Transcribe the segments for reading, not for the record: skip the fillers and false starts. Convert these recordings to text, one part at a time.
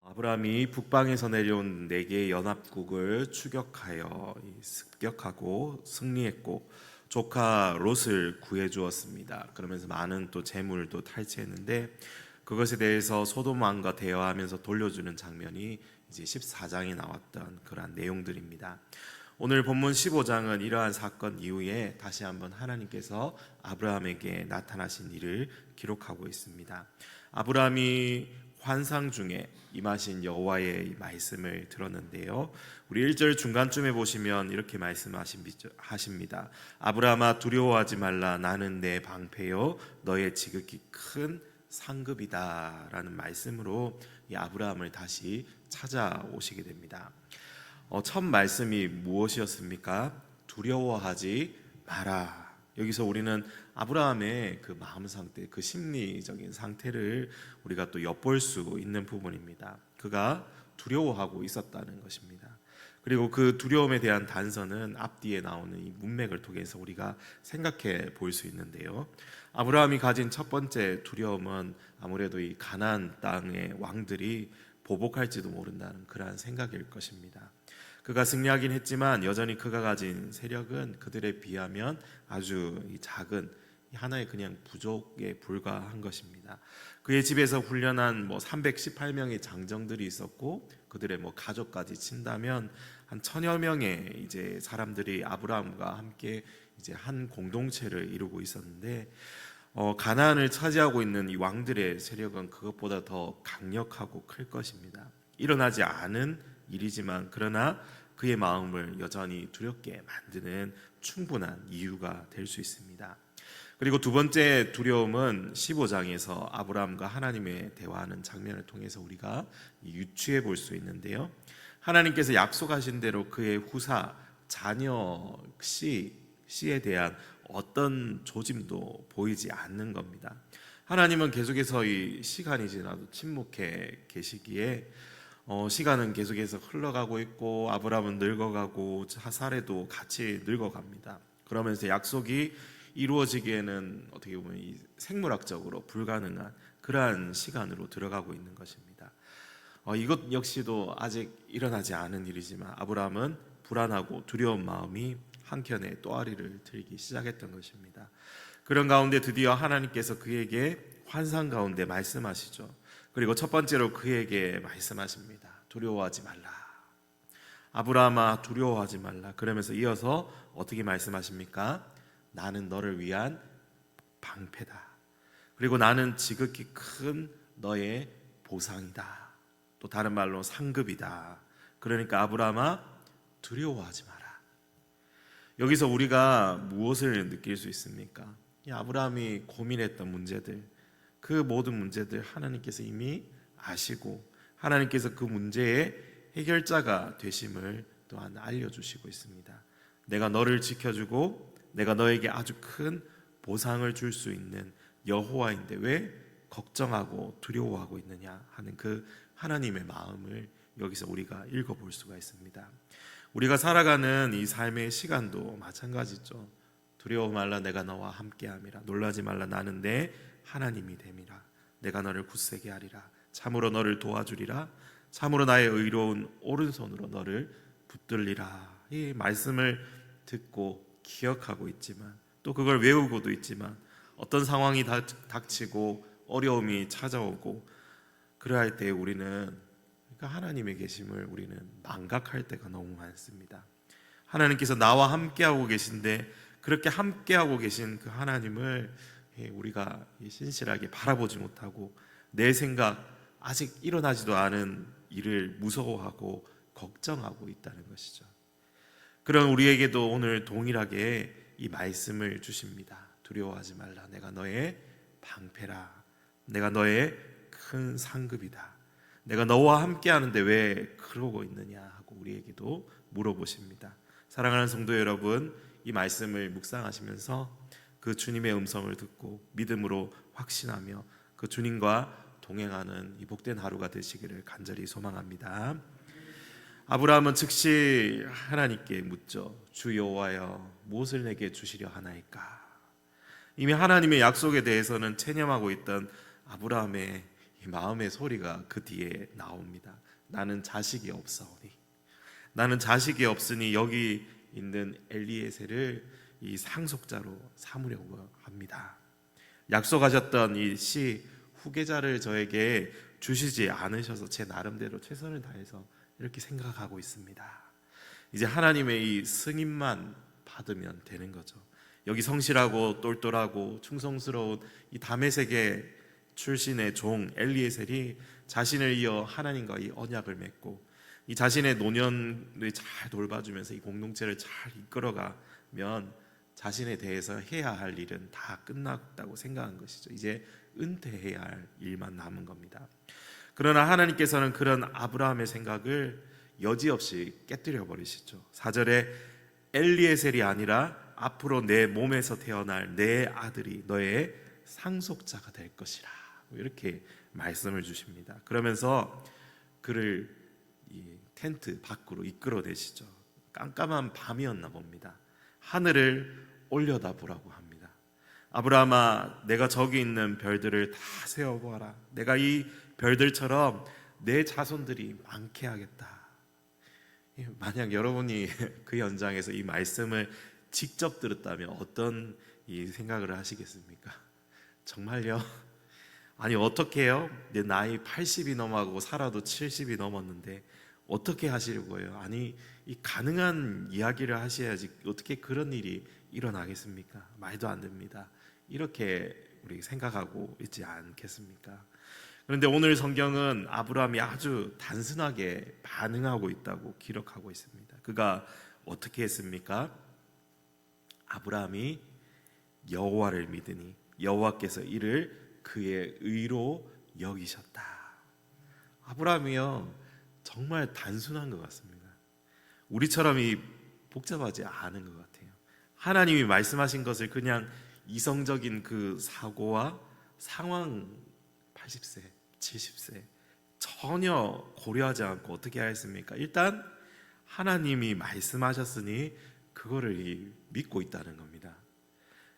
아브라함이 북방에서 내려온 네 개의 연합국을 추격하여 습격하고 승리했고 조카 롯을 구해 주었습니다. 그러면서 많은 또 재물도 탈취했는데 그것에 대해서 소돔 왕과 대화하면서 돌려주는 장면이 이제 14장에 나왔던 그러한 내용들입니다. 오늘 본문 15장은 이러한 사건 이후에 다시 한번 하나님께서 아브라함에게 나타나신 일을 기록하고 있습니다. 아브라함이 환상 중에 임하신 여호와의 말씀을 들었는데요. 우리 1절 중간쯤에 보시면 이렇게 말씀하십니다. 아브라함아 두려워하지 말라. 나는 내 방패요 너의 지극히 큰 상급이다 라는 말씀으로 이 아브라함을 다시 찾아오시게 됩니다. 첫 말씀이 무엇이었습니까? 두려워하지 마라. 여기서 우리는 아브라함의 그 마음 상태, 그 심리적인 상태를 우리가 또 엿볼 수 있는 부분입니다. 그가 두려워하고 있었다는 것입니다. 그리고 그 두려움에 대한 단서는 앞뒤에 나오는 이 문맥을 통해서 우리가 생각해 볼 수 있는데요. 아브라함이 가진 첫 번째 두려움은 아무래도 이 가나안 땅의 왕들이 보복할지도 모른다는 그러한 생각일 것입니다. 그가 승리하긴 했지만 여전히 그가 가진 세력은 그들에 비하면 아주 작은 하나의 그냥 부족에 불과한 것입니다. 그의 집에서 훈련한 318명의 장정들이 있었고 그들의 가족까지 친다면 한 1000여 명의 이제 사람들이 아브라함과 함께 이제 한 공동체를 이루고 있었는데 가나안을 차지하고 있는 이 왕들의 세력은 그것보다 더 강력하고 클 것입니다. 일어나지 않은 일이지만 그러나 그의 마음을 여전히 두렵게 만드는 충분한 이유가 될 수 있습니다. 그리고 두 번째 두려움은 15장에서 아브라함과 하나님의 대화하는 장면을 통해서 우리가 유추해 볼 수 있는데요. 하나님께서 약속하신 대로 그의 후사 자녀 씨에 대한 어떤 조짐도 보이지 않는 겁니다. 하나님은 계속해서 이 시간이 지나도 침묵해 계시기에 시간은 계속해서 흘러가고 있고 아브라함은 늙어가고 사레도 같이 늙어갑니다. 그러면서 약속이 이루어지기에는 어떻게 보면 이 생물학적으로 불가능한 그러한 시간으로 들어가고 있는 것입니다. 이것 역시도 아직 일어나지 않은 일이지만 아브라함은 불안하고 두려운 마음이 한켠에 또아리를 들기 시작했던 것입니다. 그런 가운데 드디어 하나님께서 그에게 환상 가운데 말씀하시죠. 그리고 첫 번째로 그에게 말씀하십니다. 두려워하지 말라. 아브라함아 두려워하지 말라. 그러면서 이어서 어떻게 말씀하십니까? 나는 너를 위한 방패다. 그리고 나는 지극히 큰 너의 보상이다. 또 다른 말로 상급이다. 그러니까 아브라함아 두려워하지 마라. 여기서 우리가 무엇을 느낄 수 있습니까? 이 아브라함이 고민했던 문제들, 그 모든 문제들 하나님께서 이미 아시고 하나님께서 그 문제의 해결자가 되심을 또한 알려주시고 있습니다. 내가 너를 지켜주고 내가 너에게 아주 큰 보상을 줄 수 있는 여호와인데 왜 걱정하고 두려워하고 있느냐 하는 그 하나님의 마음을 여기서 우리가 읽어볼 수가 있습니다. 우리가 살아가는 이 삶의 시간도 마찬가지죠. 두려워 말라 내가 너와 함께함이라. 놀라지 말라 나는 내 하나님이 됨이라. 내가 너를 굳세게 하리라. 참으로 너를 도와주리라. 참으로 나의 의로운 오른손으로 너를 붙들리라. 이 말씀을 듣고 기억하고 있지만 또 그걸 외우고도 있지만 어떤 상황이 닥치고 어려움이 찾아오고 그러할 때 우리는 하나님의 계심을 우리는 망각할 때가 너무 많습니다. 하나님께서 나와 함께하고 계신데 그렇게 함께하고 계신 그 하나님을 우리가 신실하게 바라보지 못하고 내 생각 아직 일어나지도 않은 일을 무서워하고 걱정하고 있다는 것이죠. 그런 우리에게도 오늘 동일하게 이 말씀을 주십니다. 두려워하지 말라. 내가 너의 방패라. 내가 너의 큰 상급이다. 내가 너와 함께 하는데 왜 그러고 있느냐 하고 우리에게도 물어보십니다. 사랑하는 성도 여러분, 이 말씀을 묵상하시면서 그 주님의 음성을 듣고 믿음으로 확신하며 그 주님과 동행하는 이 복된 하루가 되시기를 간절히 소망합니다. 아브라함은 즉시 하나님께 묻죠. 주 여호와여 무엇을 내게 주시려 하나이까? 이미 하나님의 약속에 대해서는 체념하고 있던 아브라함의 이 마음의 소리가 그 뒤에 나옵니다. 나는 자식이 없사오니, 나는 자식이 없으니 여기 있는 엘리에셀을 이 상속자로 삼으려고 합니다. 약속하셨던 이 씨 후계자를 저에게 주시지 않으셔서 제 나름대로 최선을 다해서 이렇게 생각하고 있습니다. 이제 하나님의 이 승인만 받으면 되는 거죠. 여기 성실하고 똘똘하고 충성스러운 이 다메섹의 출신의 종 엘리에셀이 자신을 이어 하나님과 이 언약을 맺고 이 자신의 노년을 잘 돌봐주면서 이 공동체를 잘 이끌어가면 자신에 대해서 해야 할 일은 다 끝났다고 생각한 것이죠. 이제 은퇴해야 할 일만 남은 겁니다. 그러나 하나님께서는 그런 아브라함의 생각을 여지없이 깨뜨려 버리시죠. 4절에 엘리에셀이 아니라 앞으로 내 몸에서 태어날 내 아들이 너의 상속자가 될 것이라, 이렇게 말씀을 주십니다. 그러면서 그를 이 텐트 밖으로 이끌어내시죠. 깜깜한 밤이었나 봅니다. 하늘을 올려다보라고 합니다. 아브라함아, 내가 저기 있는 별들을 다 세어보아라. 내가 이 별들처럼 내 자손들이 많게 하겠다. 만약 여러분이 그 현장에서 이 말씀을 직접 들었다면 어떤 이 생각을 하시겠습니까? 정말요? 아니 어떻게 해요? 내 나이 80이 넘어가고 살아도 70이 넘었는데 어떻게 하시려고요? 아니 이 가능한 이야기를 하셔야지 어떻게 그런 일이 일어나겠습니까? 말도 안 됩니다. 이렇게 우리 생각하고 있지 않겠습니까? 그런데 오늘 성경은 아브라함이 아주 단순하게 반응하고 있다고 기록하고 있습니다. 그가 어떻게 했습니까? 아브라함이 여호와를 믿으니 여호와께서 이를 그의 의로 여기셨다. 아브라함이요 정말 단순한 것 같습니다. 우리처럼 이 복잡하지 않은 것 같아요. 하나님이 말씀하신 것을 그냥 이성적인 그 사고와 상황, 80세, 70세 전혀 고려하지 않고 어떻게 하였습니까? 일단 하나님이 말씀하셨으니 그거를 믿고 있다는 겁니다.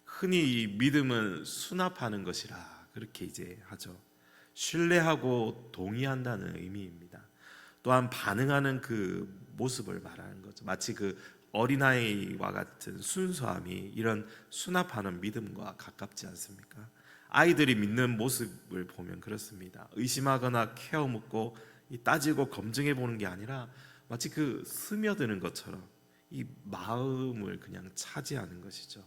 흔히 이 믿음은 수납하는 것이라 그렇게 이제 하죠. 신뢰하고 동의한다는 의미입니다. 또한 반응하는 그 모습을 말하는 거죠. 마치 그 어린아이와 같은 순수함이 이런 수납하는 믿음과 가깝지 않습니까? 아이들이 믿는 모습을 보면 그렇습니다. 의심하거나 케어묻고 따지고 검증해 보는 게 아니라 마치 그 스며드는 것처럼 이 마음을 그냥 차지하는 것이죠.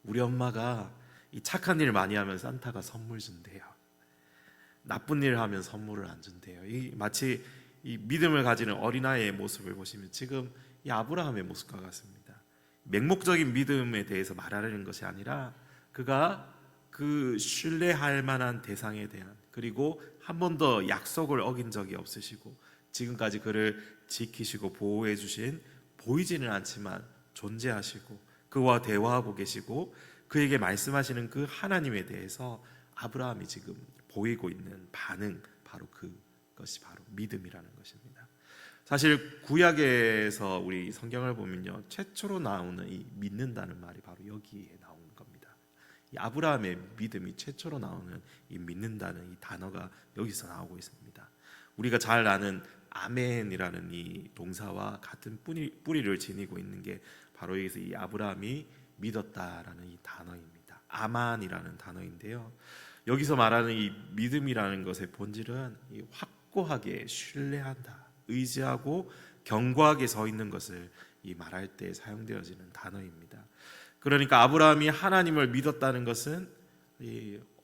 우리 엄마가 이 착한 일 많이 하면 산타가 선물 준대요. 나쁜 일을 하면 선물을 안 준대요. 이 마치 이 믿음을 가지는 어린아이의 모습을 보시면 지금 이 아브라함의 모습과 같습니다. 맹목적인 믿음에 대해서 말하려는 것이 아니라 그가 그 신뢰할 만한 대상에 대한, 그리고 한 번도 약속을 어긴 적이 없으시고 지금까지 그를 지키시고 보호해 주신, 보이지는 않지만 존재하시고 그와 대화하고 계시고 그에게 말씀하시는 그 하나님에 대해서 아브라함이 지금 보이고 있는 반응, 바로 그것이 바로 믿음이라는 것입니다. 사실 구약에서 우리 성경을 보면요, 최초로 나오는 이 믿는다는 말이 바로 여기에 나오는 겁니다. 이 아브라함의 믿음이 최초로 나오는 이 믿는다는 이 단어가 여기서 나오고 있습니다. 우리가 잘 아는 아멘이라는 이 동사와 같은 뿌리를 지니고 있는 게 바로 여기서 이 아브라함이 믿었다라는 이 단어입니다. 아만이라는 단어인데요, 여기서 말하는 이 믿음이라는 것의 본질은 이 확고하게 신뢰한다, 의지하고 견고하게 서 있는 것을 이 말할 때 사용되어지는 단어입니다. 그러니까 아브라함이 하나님을 믿었다는 것은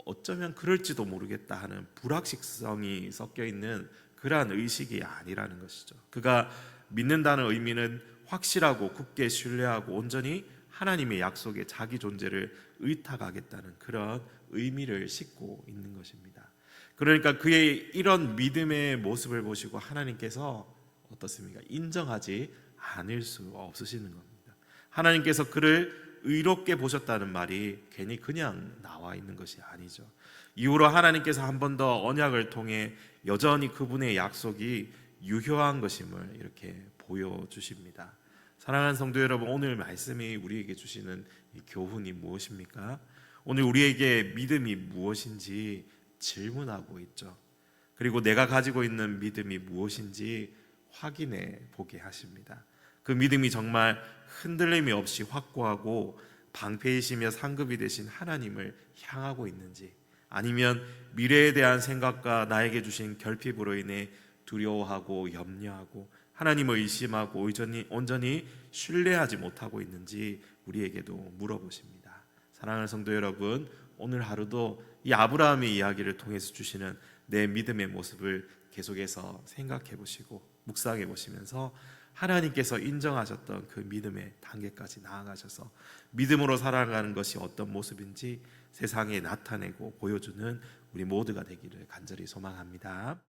어쩌면 그럴지도 모르겠다 하는 불확실성이 섞여 있는 그러한 의식이 아니라는 것이죠. 그가 믿는다는 의미는 확실하고 굳게 신뢰하고 온전히 하나님의 약속에 자기 존재를 의탁하겠다는 그런 의미를 싣고 있는 것입니다. 그러니까 그의 이런 믿음의 모습을 보시고 하나님께서 어떻습니까? 인정하지 않을 수 없으시는 겁니다. 하나님께서 그를 의롭게 보셨다는 말이 괜히 그냥 나와 있는 것이 아니죠. 이후로 하나님께서 한 번 더 언약을 통해 여전히 그분의 약속이 유효한 것임을 이렇게 보여주십니다. 사랑하는 성도 여러분, 오늘 말씀이 우리에게 주시는 이 교훈이 무엇입니까? 오늘 우리에게 믿음이 무엇인지 질문하고 있죠. 그리고 내가 가지고 있는 믿음이 무엇인지 확인해 보게 하십니다. 그 믿음이 정말 흔들림이 없이 확고하고 방패이시며 상급이 되신 하나님을 향하고 있는지, 아니면 미래에 대한 생각과 나에게 주신 결핍으로 인해 두려워하고 염려하고 하나님을 의심하고 온전히 신뢰하지 못하고 있는지 우리에게도 물어보십니다. 사랑하는 성도 여러분, 오늘 하루도 이 아브라함의 이야기를 통해서 주시는 내 믿음의 모습을 계속해서 생각해 보시고 묵상해 보시면서 하나님께서 인정하셨던 그 믿음의 단계까지 나아가셔서 믿음으로 살아가는 것이 어떤 모습인지 세상에 나타내고 보여주는 우리 모두가 되기를 간절히 소망합니다.